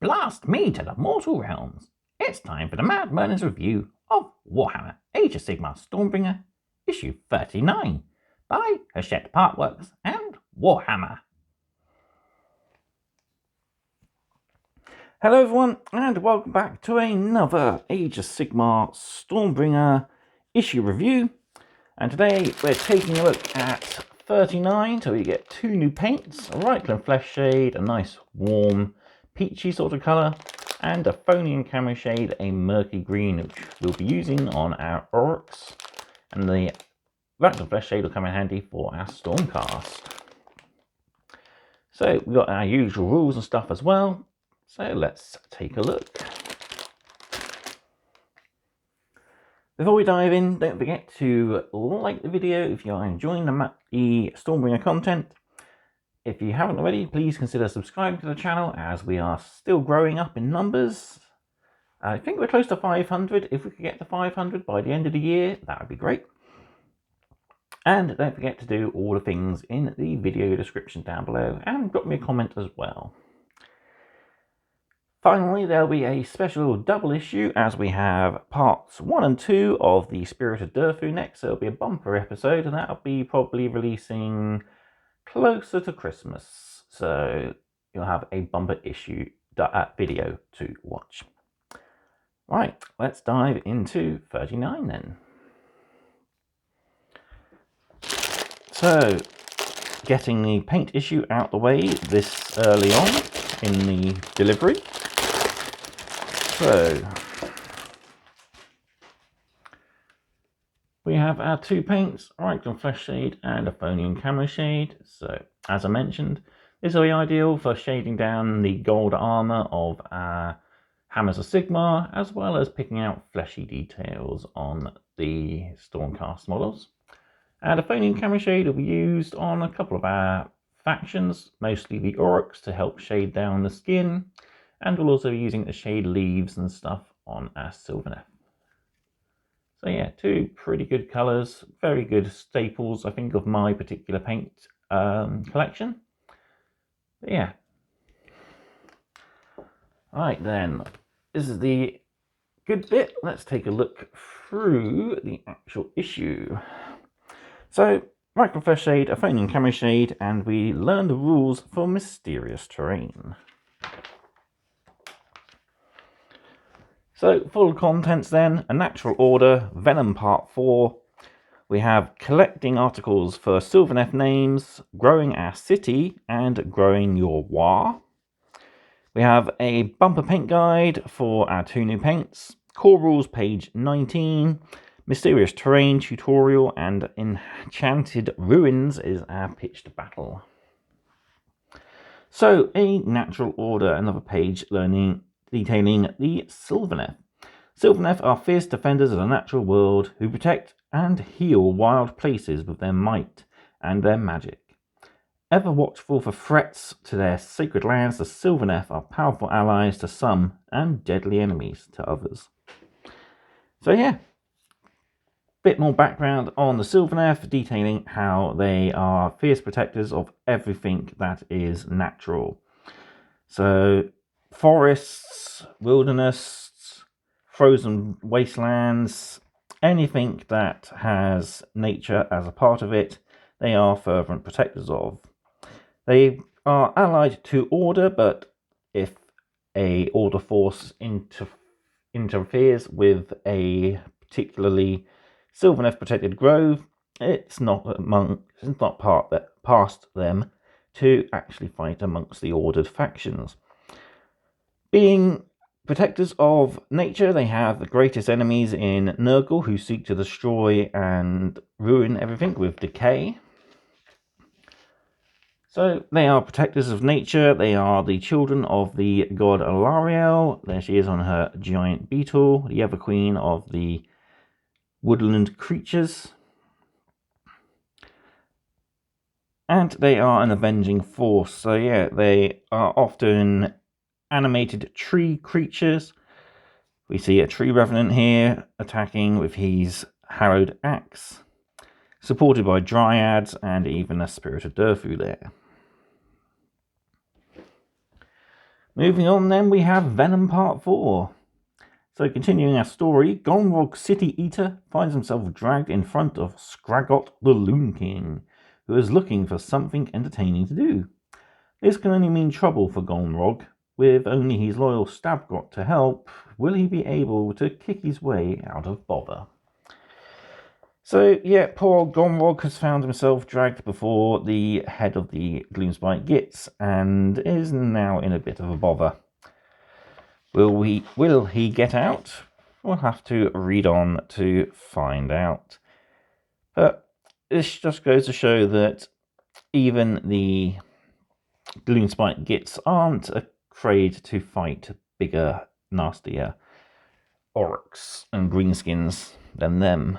blast me to the mortal realms. It's time for the Mad Merlins review of Warhammer Age of Sigmar Stormbringer, issue 39, by Hachette Partworks and Warhammer. Hello everyone, and welcome back to another Age of Sigmar Stormbringer issue review. And today we're taking a look at 39, so we get two new paints, a Reikland Flesh Shade, a nice warm peachy sort of colour, and a Phony and Camo Shade, a murky green, which we'll be using on our orcs. And the Reikland Flesh Shade will come in handy for our Stormcast. So we've got our usual rules and stuff as well, so let's take a look. Before we dive in, don't forget to like the video if you are enjoying the Stormbringer content. If you haven't already, please consider subscribing to the channel as we are still growing up in numbers. I think we're close to 500. If we could get to 500 by the end of the year, that would be great. And don't forget to do all the things in the video description down below and drop me a comment as well. Finally, there'll be a special double issue as we have parts 1 and 2 of the Spirit of Durfu next. So it'll be a bumper episode, and that'll be probably releasing closer to Christmas. So you'll have a bumper issue video to watch. Right, let's dive into 39 then. So, getting the paint issue out the way this early on in the delivery. So, we have our two paints, Reikland Flesh Shade and a Phony and Camo Shade. So, as I mentioned, this will be ideal for shading down the gold armour of our Hammers of Sigmar, as well as picking out fleshy details on the Stormcast models. And a Phony and Camo Shade will be used on a couple of our factions, mostly the orcs, to help shade down the skin. And we'll also be using the shade leaves and stuff on our Sylvaneth. So yeah, two pretty good colours, very good staples, I think, of my particular paint collection. But yeah. Right then, this is the good bit. Let's take a look through the actual issue. So, Reikland Flesh Shade, a Phony and Camo Shade, and we learn the rules for mysterious terrain. So, full contents then, a natural order, Venom Part 4. We have collecting articles for Sylvaneth names, growing our city, and growing your war. We have a bumper paint guide for our two new paints, core rules page 19, mysterious terrain tutorial, and enchanted ruins is our pitched battle. So, a natural order, another page detailing the Sylvaneth. Sylvaneth are fierce defenders of the natural world who protect and heal wild places with their might and their magic. Ever watchful for threats to their sacred lands, the Sylvaneth are powerful allies to some and deadly enemies to others. So yeah, bit more background on the Sylvaneth, detailing how they are fierce protectors of everything that is natural. So forests, wilderness, frozen wastelands, anything that has nature as a part of it, they are fervent protectors of. They are allied to Order, but if a Order force interferes with a particularly Sylvaneth protected grove, it's not past them to actually fight amongst the Ordered factions. Being protectors of nature, they have the greatest enemies in Nurgle, who seek to destroy and ruin everything with decay. So they are protectors of nature. They are the children of the god Alariel. There she is on her giant beetle, the ever queen of the woodland creatures. And they are an avenging force. So yeah, they are often animated tree creatures. We see a tree revenant here attacking with his hallowed axe, supported by dryads and even a Spirit of Durfu there. Moving on then, we have Venom Part 4. So continuing our story, Golmrog City Eater finds himself dragged in front of Scraggot the Loon King, who is looking for something entertaining to do. This can only mean trouble for Golmrog. With only his loyal Stabgrot to help, will he be able to kick his way out of bother? So, yeah, poor old Golmrog has found himself dragged before the head of the Gloomspite Gits and is now in a bit of a bother. Will he get out? We'll have to read on to find out. But this just goes to show that even the Gloomspite Gits aren't afraid to fight bigger, nastier orcs and greenskins than them.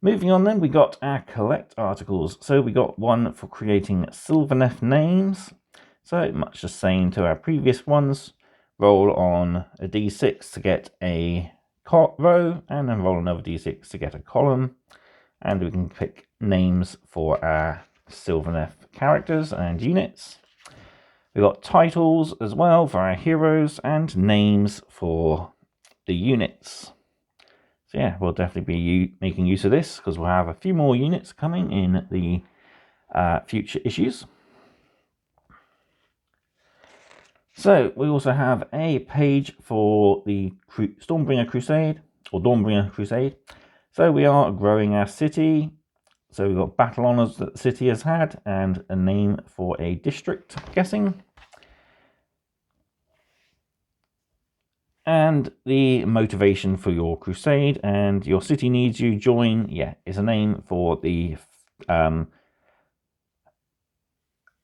Moving on then, we got our collect articles. So we got one for creating Sylvaneth names. So much the same to our previous ones. Roll on a d6 to get a row, and then roll another d6 to get a column. And we can pick names for our Sylvaneth characters and units. We've got titles as well for our heroes and names for the units. So yeah, we'll definitely be making use of this because we'll have a few more units coming in the future issues. So we also have a page for the Stormbringer Crusade, or Dawnbringer Crusade. So we are growing our city. So we've got battle honours that the city has had and a name for a district, I'm guessing. And the motivation for your crusade, and your city needs you, join, is a name for the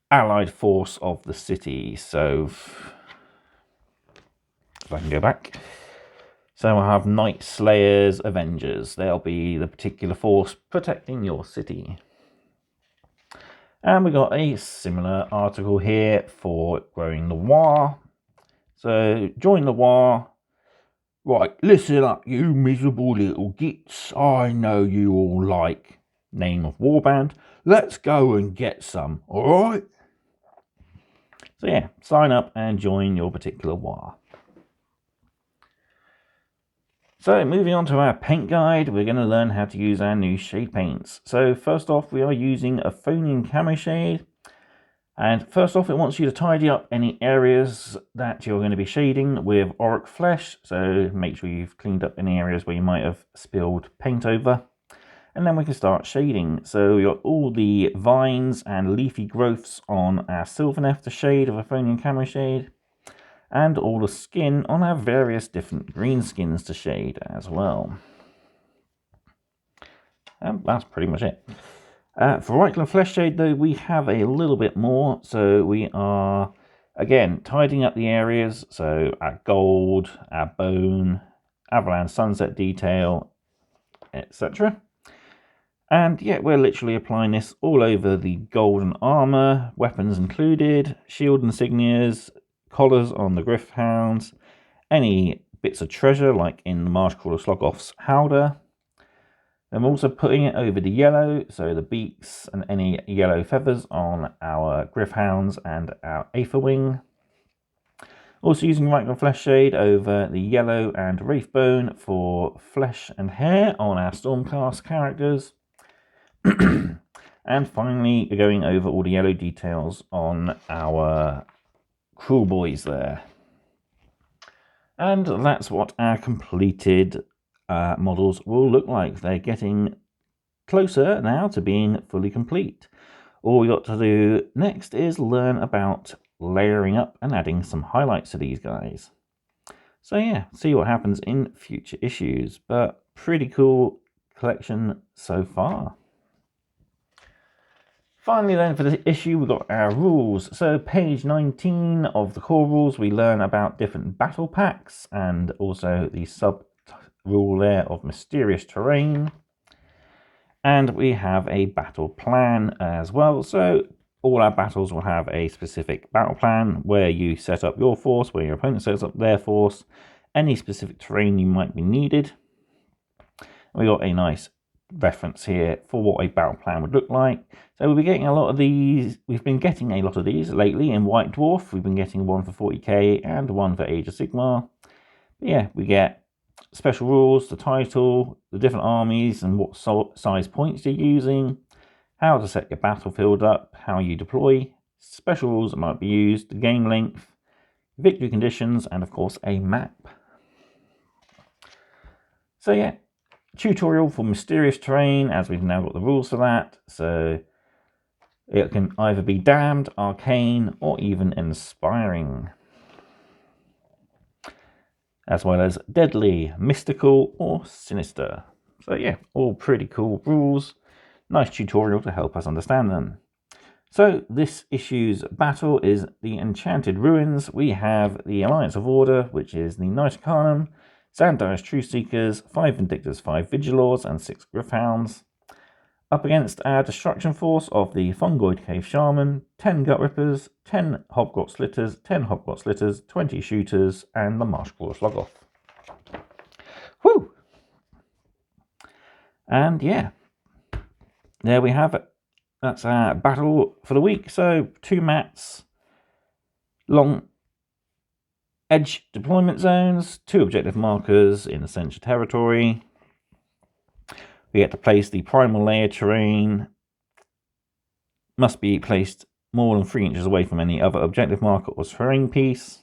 allied force of the city. So if I can go back. So I have Night Slayers, Avengers. They'll be the particular force protecting your city. And we got a similar article here for growing the War. So join the War. Right, listen up, you miserable little gits. I know you all like name of warband. Let's go and get some, alright? So yeah, sign up and join your particular war. So moving on to our paint guide, we're going to learn how to use our new shade paints. So first off, we are using a Phonian Camo Shade. And first off, it wants you to tidy up any areas that you're going to be shading with Auric Flesh. So make sure you've cleaned up any areas where you might have spilled paint over. And then we can start shading. So we got all the vines and leafy growths on our Sylvaneth to shade of a Phonian Camo Shade. And all the skin on our various different green skins to shade as well. And that's pretty much it. For Reichland Flesh Shade, though, we have a little bit more. So we are, again, tidying up the areas. So our gold, our bone, Avalanche Sunset detail, etc. And yeah, we're literally applying this all over the golden armor, weapons included, shield insignias, collars on the Griffhounds, any bits of treasure like in the Marshcrawler Slogoth's Howdah. I'm also putting it over the yellow, so the beaks and any yellow feathers on our Griffhounds and our Aetherwing. Also using Reichland Flesh Shade over the yellow and Wraithbone for flesh and hair on our Stormcast characters. And finally going over all the yellow details on our Cruel Boys there. And that's what our completed models will look like. They're getting closer now to being fully complete. All we got to do next is learn about layering up and adding some highlights to these guys. So yeah, see what happens in future issues, but pretty cool collection so far. Finally then, for this issue, we've got our rules. So page 19 of the core rules, we learn about different battle packs and also the sub rule there of mysterious terrain. And we have a battle plan as well. So all our battles will have a specific battle plan where you set up your force, where your opponent sets up their force, any specific terrain you might be needed. We got a nice reference here for what a battle plan would look like. So we'll be getting a lot of these. We've been getting a lot of these lately in White Dwarf. We've been getting one for 40k and one for Age of Sigmar. But yeah, we get special rules, the title, the different armies and what size points you're using, how to set your battlefield up, how you deploy, special rules that might be used, the game length, victory conditions, and of course a map. So yeah, tutorial for mysterious terrain, as we've now got the rules for that. So it can either be damned, arcane, or even inspiring, as well as deadly, mystical, or sinister. So yeah, all pretty cool rules. Nice tutorial to help us understand them. So this issue's battle is the Enchanted Ruins. We have the Alliance of Order, which is the Knight Arcanum, Zandire's True Seekers, 5 Vindictors, 5 Vigilors, and 6 Gryphounds. Up against our Destruction Force of the Fungoid Cave Shaman, 10 Gut Rippers, 10 Hobgrot Slitters, 10 Hobgrot Slitters, 20 Shooters, and the Marshclaw Sluggoth. Woo! And yeah, there we have it. That's our battle for the week. So 2 mats, long edge deployment zones, 2 objective markers in essential territory. We get to place the primal layer terrain. Must be placed more than 3 inches away from any other objective marker or terrain piece.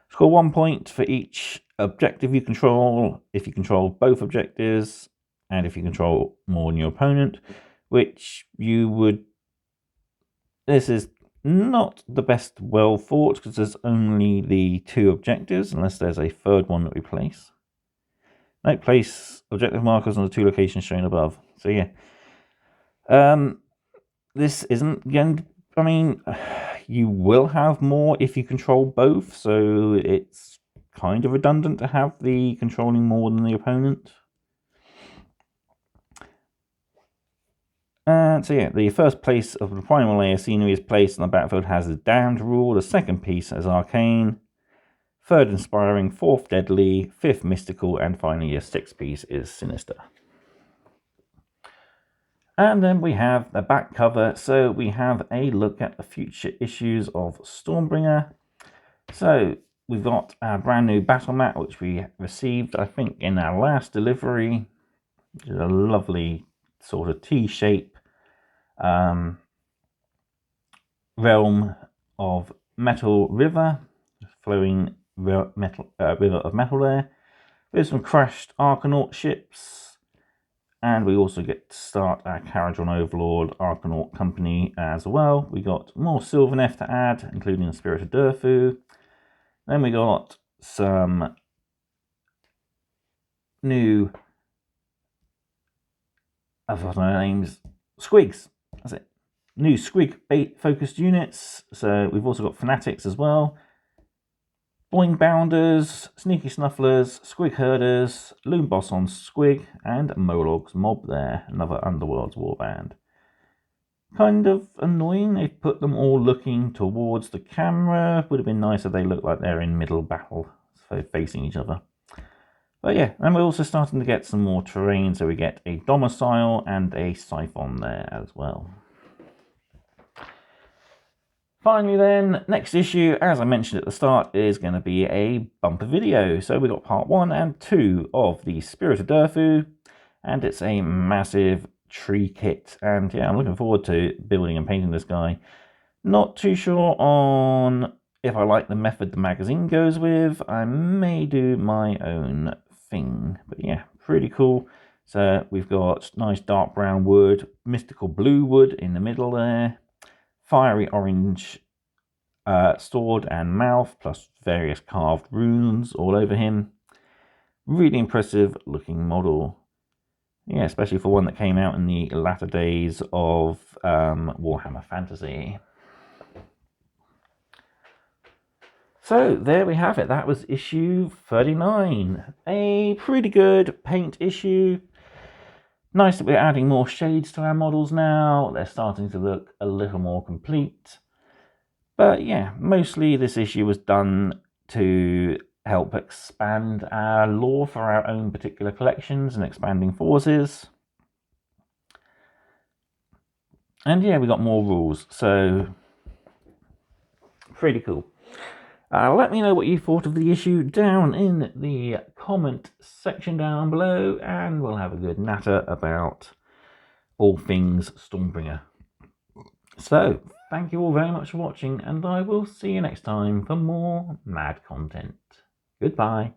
Score 1 point for each objective you control if you control both objectives and if you control more than your opponent, which you would... This is not the best well thought because there's only the 2 objectives unless there's a third one that we place. No, place objective markers on the 2 locations shown above. So yeah, this isn't going. I mean, you will have more if you control both, so it's kind of redundant to have the controlling more than the opponent. So yeah, the first place of the primal layer scenery is placed on the battlefield has the damned rule. The second piece has arcane. Third inspiring, 4th deadly, 5th mystical, and finally your 6th piece is sinister. And then we have the back cover. So we have a look at the future issues of Stormbringer. So we've got our brand new battle mat, which we received, I think, in our last delivery, which is a lovely sort of T-shape realm of metal river, flowing river of metal there. There's some crashed Arcanaut ships, and we also get to start our Caradron Overlord Arcanaut company as well. We got more Sylvaneth to add, including the Spirit of Durfu. Then we got some new, I've forgotten their names, Squigs. That's it. New Squig bait focused units. So we've also got Fanatics as well. Boing Bounders, Sneaky Snufflers, Squig Herders, Loom Boss on Squig, and Molog's Mob there, another Underworld's Warband. Kind of annoying, they've put them all looking towards the camera. Would have been nice if they looked like they're in middle battle, so facing each other. But yeah, and we're also starting to get some more terrain, so we get a Domicile and a Siphon there as well. Finally then, next issue, as I mentioned at the start, is going to be a bumper video. So we got part 1 and 2 of the Spirit of Durfu, and it's a massive tree kit. And yeah, I'm looking forward to building and painting this guy. Not too sure on if I like the method the magazine goes with. I may do my own thing, but yeah, pretty cool. So we've got nice dark brown wood, mystical blue wood in the middle there. Fiery orange sword and mouth, plus various carved runes all over him. Really impressive looking model. Yeah, especially for one that came out in the latter days of Warhammer Fantasy. So there we have it. That was issue 39. A pretty good paint issue. Nice that we're adding more shades to our models now. They're starting to look a little more complete. But yeah, mostly this issue was done to help expand our lore for our own particular collections and expanding forces. And yeah, we got more rules, so pretty cool. Let me know what you thought of the issue down in the comment section down below, and we'll have a good natter about all things Stormbringer. So, thank you all very much for watching, and I will see you next time for more mad content. Goodbye.